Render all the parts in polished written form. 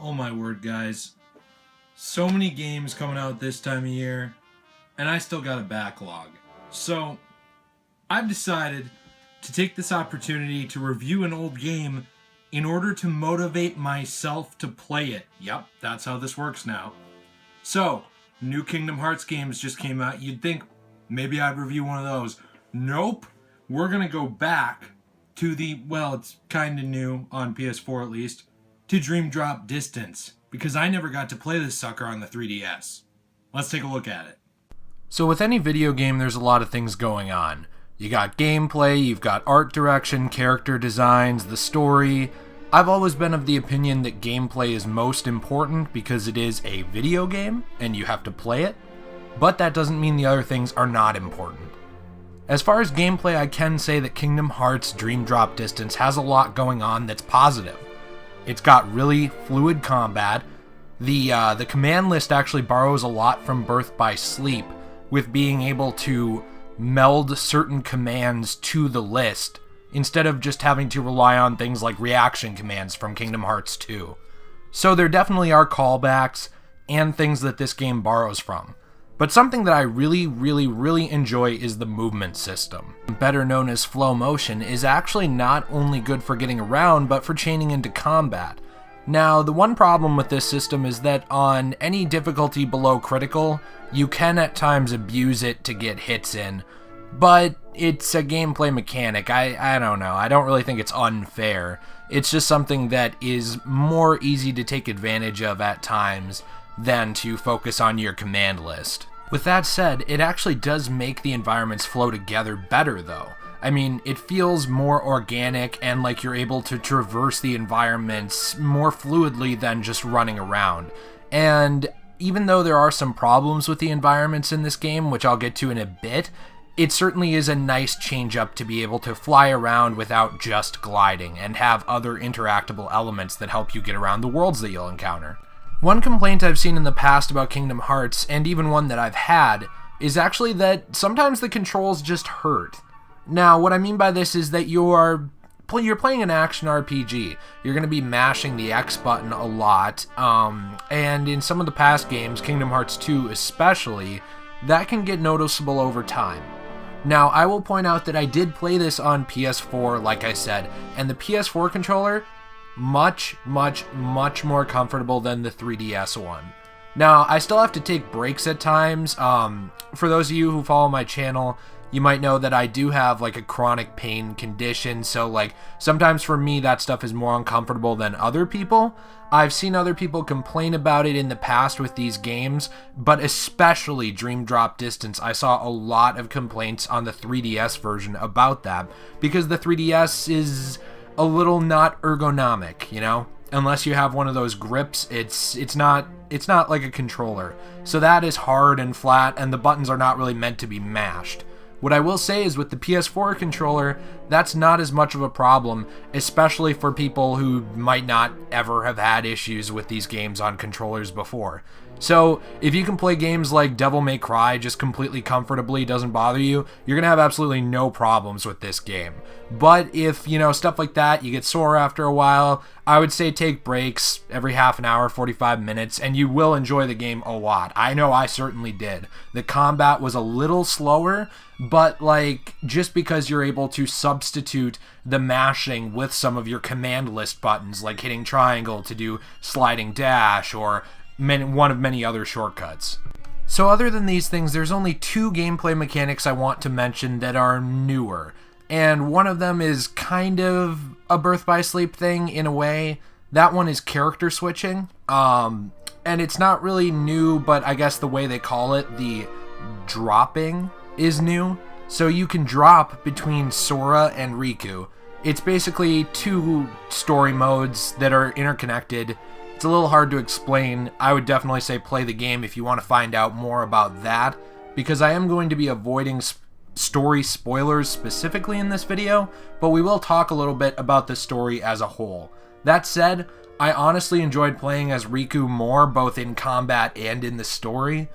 Oh my word, guys. So many games coming out this time of year, and I still got a backlog. So, I've decided to take this opportunity to review an old game in order to motivate myself to play it. Yep, that's how this works now. So, new Kingdom Hearts games just came out. You'd think maybe I'd review one of those. Nope. We're going to go back to it's kind of new on PS4 at least, to Dream Drop Distance, because I never got to play this sucker on the 3DS. Let's take a look at it. So with any video game, there's a lot of things going on. You got gameplay, you've got art direction, character designs, the story. I've always been of the opinion that gameplay is most important because it is a video game and you have to play it, but that doesn't mean the other things are not important. As far as gameplay, I can say that Kingdom Hearts Dream Drop Distance has a lot going on that's positive. It's got really fluid combat. The command list actually borrows a lot from Birth by Sleep, with being able to meld certain commands to the list, instead of just having to rely on things like reaction commands from Kingdom Hearts 2. So there definitely are callbacks and things that this game borrows from. But something that I really enjoy is the movement system. Better known as flow motion is actually not only good for getting around, but for chaining into combat. Now, the one problem with this system is that on any difficulty below critical, you can at times abuse it to get hits in, but it's a gameplay mechanic. I don't know. I don't really think it's unfair. It's just something that is more easy to take advantage of at times than to focus on your command list. With that said, it actually does make the environments flow together better though. I mean, it feels more organic and like you're able to traverse the environments more fluidly than just running around. And even though there are some problems with the environments in this game, which I'll get to in a bit, it certainly is a nice change up to be able to fly around without just gliding and have other interactable elements that help you get around the worlds that you'll encounter. One complaint I've seen in the past about Kingdom Hearts, and even one that I've had, is actually that sometimes the controls just hurt. Now, what I mean by this is that you're playing an action RPG. You're going to be mashing the X button a lot, and in some of the past games, Kingdom Hearts 2 especially, that can get noticeable over time. Now, I will point out that I did play this on PS4, like I said, and the PS4 controller, much more comfortable than the 3DS one. Now, I still have to take breaks at times. For those of you who follow my channel, you might know that I do have like a chronic pain condition, so like sometimes for me that stuff is more uncomfortable than other people. I've seen other people complain about it in the past with these games, but especially Dream Drop Distance, I saw a lot of complaints on the 3DS version about that, because the 3DS is a little not ergonomic, you know? Unless you have one of those grips, it's not like a controller. So that is hard and flat, and the buttons are not really meant to be mashed. What I will say is with the PS4 controller, that's not as much of a problem, especially for people who might not ever have had issues with these games on controllers before. So if you can play games like Devil May Cry just completely comfortably, doesn't bother you, you're going to have absolutely no problems with this game. But if, stuff like that, you get sore after a while, I would say take breaks every half an hour, 45 minutes, and you will enjoy the game a lot. I know I certainly did. The combat was a little slower, but just because you're able to substitute the mashing with some of your command list buttons, like hitting triangle to do sliding dash, or one of many other shortcuts. So other than these things, there's only two gameplay mechanics I want to mention that are newer. And one of them is kind of a Birth by Sleep thing in a way. That one is character switching. And it's not really new, but I guess the way they call it, the dropping, is new. So you can drop between Sora and Riku. It's basically two story modes that are interconnected. It's a little hard to explain. I would definitely say play the game if you want to find out more about that, because I am going to be avoiding story spoilers specifically in this video, but we will talk a little bit about the story as a whole. That said, I honestly enjoyed playing as Riku more, both in combat and in the story,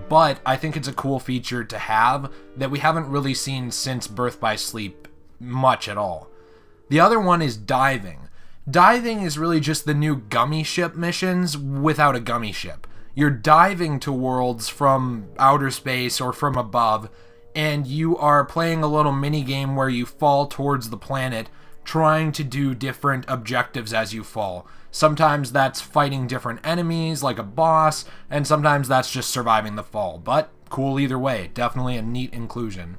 but I think it's a cool feature to have that we haven't really seen since Birth by Sleep much at all. The other one is diving. Diving is really just the new gummy ship missions without a gummy ship. You're diving to worlds from outer space or from above, and you are playing a little mini game where you fall towards the planet, trying to do different objectives as you fall. Sometimes that's fighting different enemies, like a boss, and sometimes that's just surviving the fall. But cool either way, definitely a neat inclusion.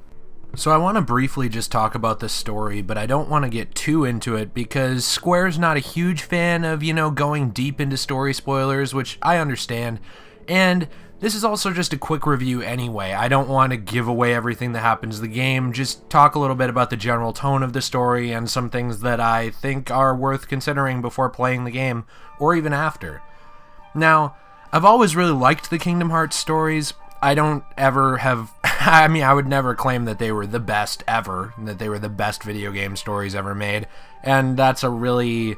So I want to briefly just talk about the story, but I don't want to get too into it because Square's not a huge fan of, going deep into story spoilers, which I understand. And this is also just a quick review anyway. I don't want to give away everything that happens in the game, just talk a little bit about the general tone of the story and some things that I think are worth considering before playing the game, or even after. Now, I've always really liked the Kingdom Hearts stories. I don't ever have... I would never claim that they were the best ever, that they were the best video game stories ever made, and that's a really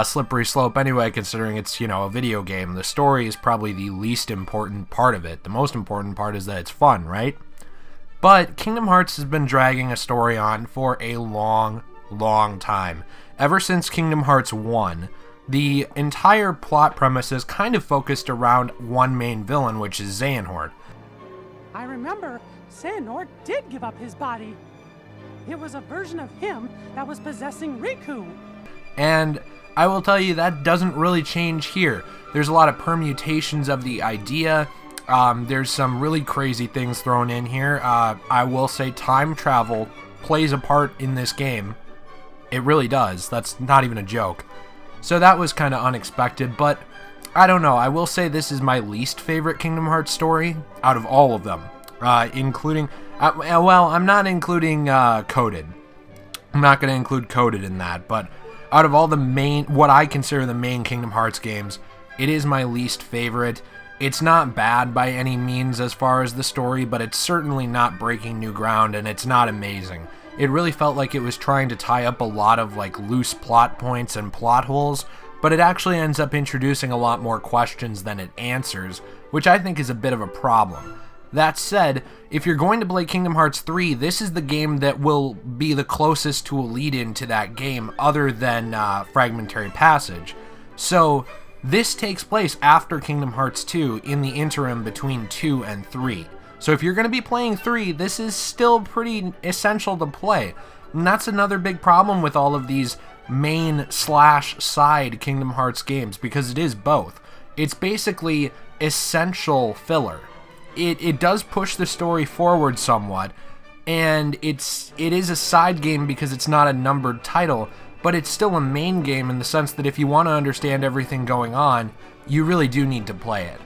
slippery slope anyway, considering it's, a video game. The story is probably the least important part of it. The most important part is that it's fun, right? But Kingdom Hearts has been dragging a story on for a long, long time. Ever since Kingdom Hearts 1, the entire plot premise is kind of focused around one main villain, which is Xehanort. I remember Xehanort did give up his body. It was a version of him that was possessing Riku. And I will tell you that doesn't really change here. There's a lot of permutations of the idea. There's some really crazy things thrown in here. I will say time travel plays a part in this game. It really does. That's not even a joke. So that was kind of unexpected, but I don't know. I will say this is my least favorite Kingdom Hearts story out of all of them, including... I'm not including Coded. I'm not going to include Coded in that, but out of all the what I consider the main Kingdom Hearts games, it is my least favorite. It's not bad by any means as far as the story, but it's certainly not breaking new ground, and it's not amazing. It really felt like it was trying to tie up a lot of loose plot points and plot holes, but it actually ends up introducing a lot more questions than it answers, which I think is a bit of a problem. That said, if you're going to play Kingdom Hearts 3, this is the game that will be the closest to a lead-in to that game other than Fragmentary Passage. So this takes place after Kingdom Hearts 2 in the interim between 2 and 3. So if you're going to be playing 3, this is still pretty essential to play. And that's another big problem with all of these main/side Kingdom Hearts games, because it is both. It's basically essential filler. It does push the story forward somewhat, and it is a side game because it's not a numbered title, but it's still a main game in the sense that if you want to understand everything going on, you really do need to play it.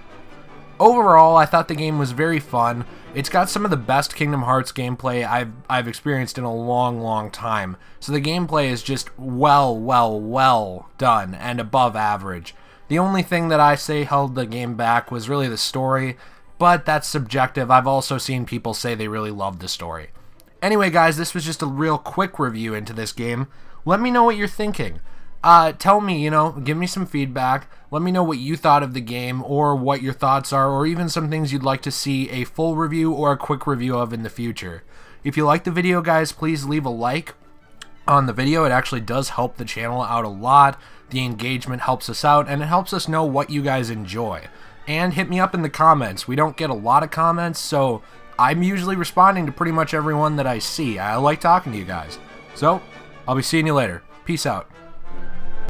Overall, I thought the game was very fun. It's got some of the best Kingdom Hearts gameplay I've experienced in a long, long time. So the gameplay is just well done and above average. The only thing that I say held the game back was really the story, but that's subjective. I've also seen people say they really loved the story. Anyway, guys, this was just a real quick review into this game. Let me know what you're thinking. Tell me, give me some feedback. Let me know what you thought of the game, or what your thoughts are, or even some things you'd like to see a full review or a quick review of in the future. If you like the video, guys, please leave a like on the video. It actually does help the channel out a lot. The engagement helps us out, and it helps us know what you guys enjoy. And hit me up in the comments. We don't get a lot of comments, so I'm usually responding to pretty much everyone that I see. I like talking to you guys. So, I'll be seeing you later. Peace out.